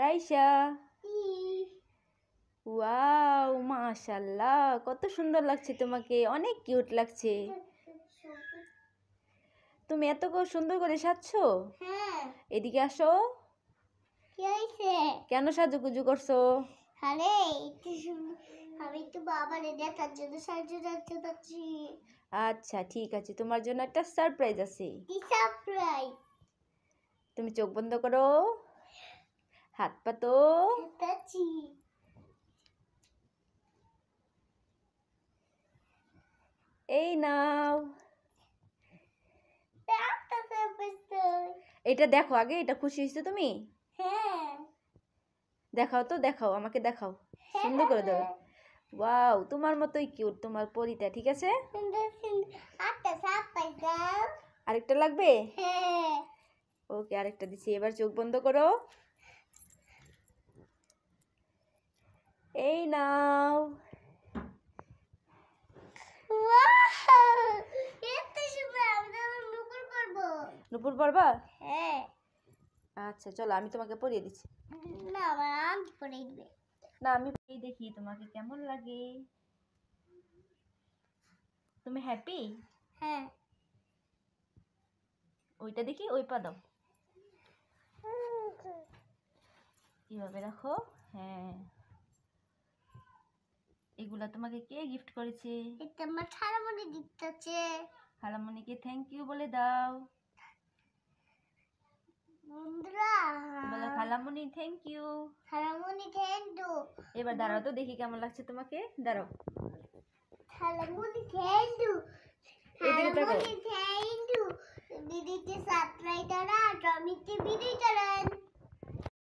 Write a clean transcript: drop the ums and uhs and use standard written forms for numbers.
Raisa, wow মাশাআল্লাহ, কত সুন্দর লাগছে তোমাকে, অনেক কিউট লাগছে। তুমি এত সুন্দর করে সাজছো? হ্যাঁ। এদিকে আসো। কি হইছে? কেন সাজুগুজু করছো? আরে আমি তো বাবারে দেখার জন্য সাজুগুজু। আচ্ছা ঠিক আছে, তোমার জন্য একটা সারপ্রাইজ আছে। কি সারপ্রাইজ? তুমি চোখ বন্ধ করো, হাত পাতো। দেখাচ্ছি। এই নাও, সারপ্রাইজ। এটা দেখো আগে, এটা খুশি হয়েছো তুমি? হ্যাঁ। দেখাও তো, দেখাও আমাকে, দেখাও সুন্দর করে দাও। ওয়াও, তোমার মতোই কিউট তোমার পরিটা, ঠিক আছে? একটা সারপ্রাইজ দাও। আরেকটা লাগবে? হ্যাঁ। ওকে, আরেকটা দিচ্ছি, এবার চোখ বন্ধ করো। এই নাও। নুপুর পরবা? হ্যাঁ। আচ্ছা চলো, আমি তোমাকে পরিয়ে দিচ্ছি। না, আমার আন্টি পরে দিবে। না, আমি এই দেখি তোমাকে কেমন লাগে। তুমি হ্যাপি? হ্যাঁ। ওইটা দেখি, ওই পা দাও, এইভাবে রাখো। হ্যাঁ, এগুলা তোমাকে কে গিফট করেছে? এটা আমার খালামণি দিতেছে। খালামণিকে থ্যাংক ইউ বলে দাও। বন্ধুরা, বলো খালামণি থ্যাংক ইউ। খালামণি থ্যাংক ইউ। এবার দাঁড়াও তো, দেখি কেমন লাগছে তোমাকে, দাঁড়াও। খালামণি থ্যাংক ইউ। এদিকে তাকাও। খালামণি থ্যাংক ইউ। দিদিকে সারপ্রাইজ করা, টমিকে বিদায় করেন।